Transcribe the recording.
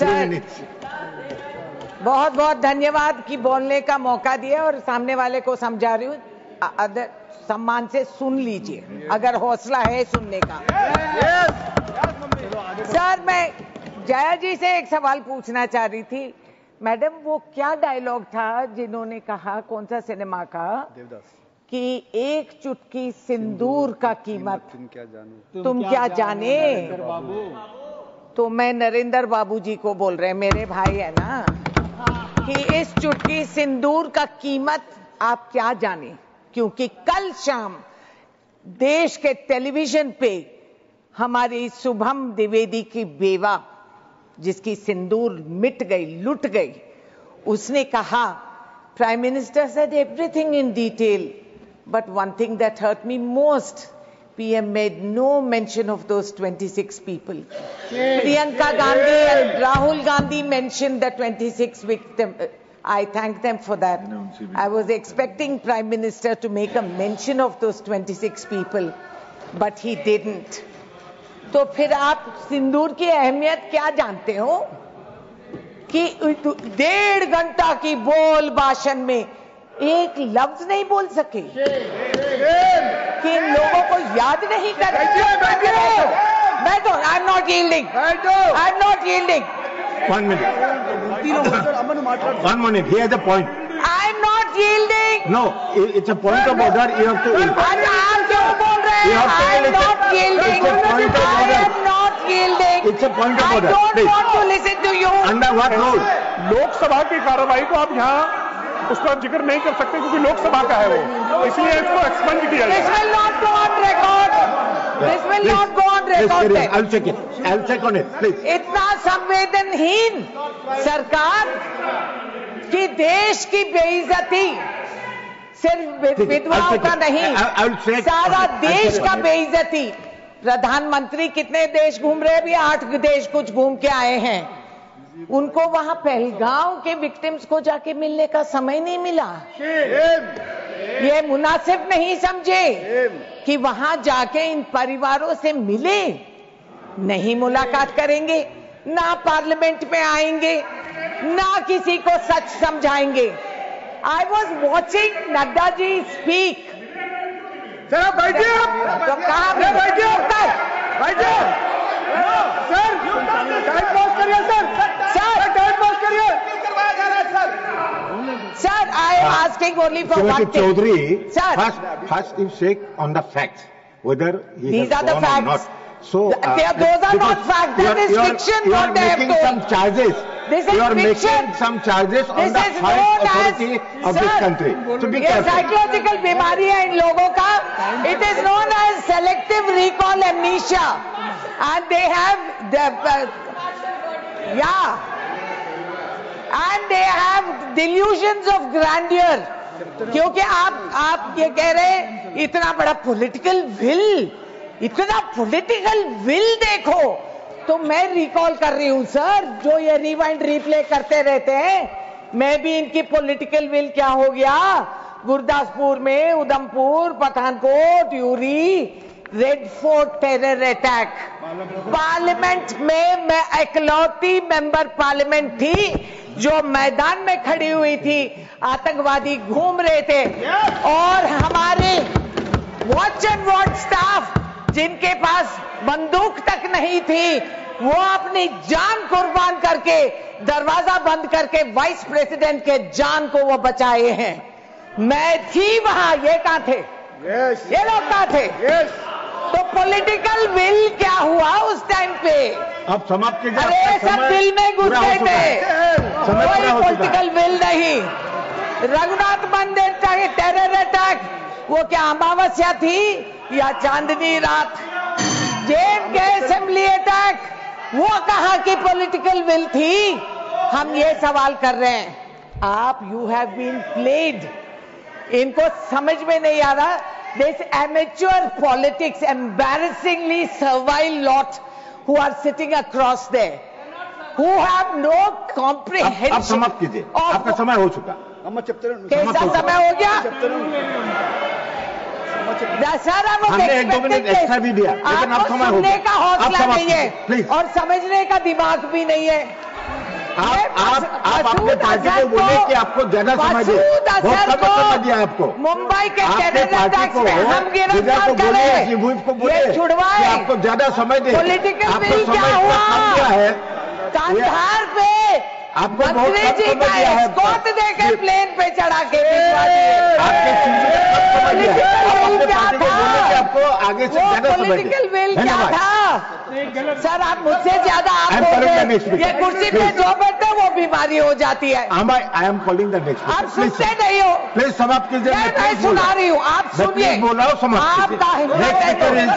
Sir, बहुत बहुत धन्यवाद कि बोलने का मौका दिया और सामने वाले को समझा रही हूँ। सम्मान से सुन लीजिए अगर हौसला है सुनने का। सर, मैं जया जी से एक सवाल पूछना चाह रही थी। मैडम, वो क्या डायलॉग था जिन्होंने कहा, कौन सा सिनेमा का, कि एक चुटकी सिंदूर का कीमत तुम क्या जाने। तो मैं नरेंद्र बाबू जी को बोल रहे हैं, मेरे भाई है ना, कि इस चुटकी सिंदूर का कीमत आप क्या जाने, क्योंकि कल शाम देश के टेलीविजन पे हमारी शुभम द्विवेदी की बेवा, जिसकी सिंदूर मिट गई, लुट गई, उसने कहा, prime minister said everything in detail, but one thing that hurt me most, PM made no mention of those 26 people. Priyanka Gandhi and Rahul Gandhi mentioned the 26 victims. I thank them for that. I was expecting Prime Minister to make a mention of those 26 people, but he didn't. तो फिर आप सिंदूर की अहमियत क्या जानते हो कि 1.5 घंटा की बोल भाषण में एक लफ्ज नहीं बोल सके, कि इन लोगों को याद नहीं कर बैठो। I am not yielding, I am not yielding. 1 minute. 1 minute. He has a point. I am not yielding. No, it's a point of order. You have to. आप क्यों बोल रहे हैं? I am not yielding. I am not yielding. It's a point of order. I don't want to listen to you. Under what rule? Lok Sabha की कार्रवाई को आप यहाँ उसका जिक्र नहीं कर सकते क्योंकि लोकसभा का है वो, इसलिए इसको एक्सपेंड किया जाए। This will not go on record. This will not go on record. I'll check it. I'll check on it, please. इतना संवेदनहीन सरकार कि देश की बेइज्जती सिर्फ विधवाओं का नहीं, सारा देश का बेइज्जती। प्रधानमंत्री कितने देश घूम रहे हैं? अभी 8 देश कुछ घूम के आए हैं। उनको वहां पहलगांव के विक्टिम्स को जाके मिलने का समय नहीं मिला। ये मुनासिब नहीं समझे कि वहां जाके इन परिवारों से मिले, नहीं मुलाकात करेंगे, ना पार्लियामेंट में आएंगे, ना किसी को सच समझाएंगे। I was watching Nadda ji speak. Sir बैठिए, तो कहा बैठिए सर, टाइम पास करिए सर, टाइम पास करिए। Sir, I am asking only for one thing. Chaudhary, Sir, first you check on the facts, whether he these has are the gone or facts. not. So those are not facts. That is fiction. You are What they have making some told. charges. This is you are fiction. making some charges on This the is highest known authority as, of this country. So be ये careful. Psychological बीमारी है इन लोगों का. It is known as selective recall amnesia, and they have and they have delusions of grandeur. क्योंकि आप ये कह रहे हैं इतना बड़ा पॉलिटिकल विल, इतना पॉलिटिकल विल देखो, तो मैं रिकॉल कर रही हूं सर, जो ये रिवाइंड रिप्ले करते रहते हैं, मैं भी इनकी पॉलिटिकल विल क्या हो गया, गुरदासपुर में, Udhampur, Pathankot, Yuri, red fort terror attack, parliament में मैं इकलौती मेंबर पार्लियामेंट थी जो मैदान में खड़ी हुई थी, आतंकवादी घूम रहे थे और हमारे वॉच एंड वॉच स्टाफ जिनके पास बंदूक तक नहीं थी, वो अपनी जान कुर्बान करके, दरवाजा बंद करके वाइस प्रेसिडेंट के जान को वो बचाए हैं। मैं थी वहां, ये कहां थे? ये लोग कहां थे? तो पॉलिटिकल विल क्या हुआ उस टाइम पे? अब समाप्त कीजिए। अरे सब दिल में घुस गए थे, कोई पॉलिटिकल विल नहीं। रघुनाथ मंदिर टेरर अटैक, वो क्या अमावस्या थी या चांदनी रात? जेएमके असेंबली अटैक, वो कहां की पॉलिटिकल विल थी? हम ये सवाल कर रहे हैं। आप यू हैव बीन प्लेड, इनको समझ में नहीं आ रहा। This amateur politics, embarrassingly servile lot who are sitting across there, who have no comprehension. आप समाप्त कीजिए, आपका समय हो चुका। कैसा समय हो गया? दशहरा वो हमने 1-2 मिनट एक्स्ट्रा भी दिया, लेकिन अब समय हो सुनने गया। का हौसला नहीं है प्लीज। और समझने का दिमाग भी नहीं है। आप अपने पार्टी को बोले कि आपको ज्यादा समय दे, बहुत कम समय दिया आपको। मुंबई के आपने पार्टी को हम गिरफ्तार बोले, करें, छुड़वाए, आपको ज्यादा समय दे। पॉलिटिकल आपको बिल क्या समय हुआ कम दिया है, कांधार पे आपको बहुत मंत्री कम जी समय का दिया है। एस्कॉर्ट देकर प्लेन पे चढ़ा के भिजवा दिए। आपके सीनियर ने कम समय दिया है। पॉलिटिकल आप अपने बिल क्या पार्टी को बोले कि था? आपको आगे से वो ज्यादा समय दे। पॉलिटिकल बिल क्या धन्यवाद। था? सर आप मुझसे ज्यादा आप I'm बोल calling रहे the next हैं। ये speaker. कुर्सी पे Please. जो बैठते हैं, वो बीमारी हो जाती है। I am calling the next. आप सुनते नहीं हो। प्लीज समाप्त कीजिए। मैं सुना रही हूँ, आप मैं सुनिए। प्लीज बोल रहा हूँ, समाप्त कीजिए। आपका हिम्मत नेक्स्ट है तो- स्पीकर इज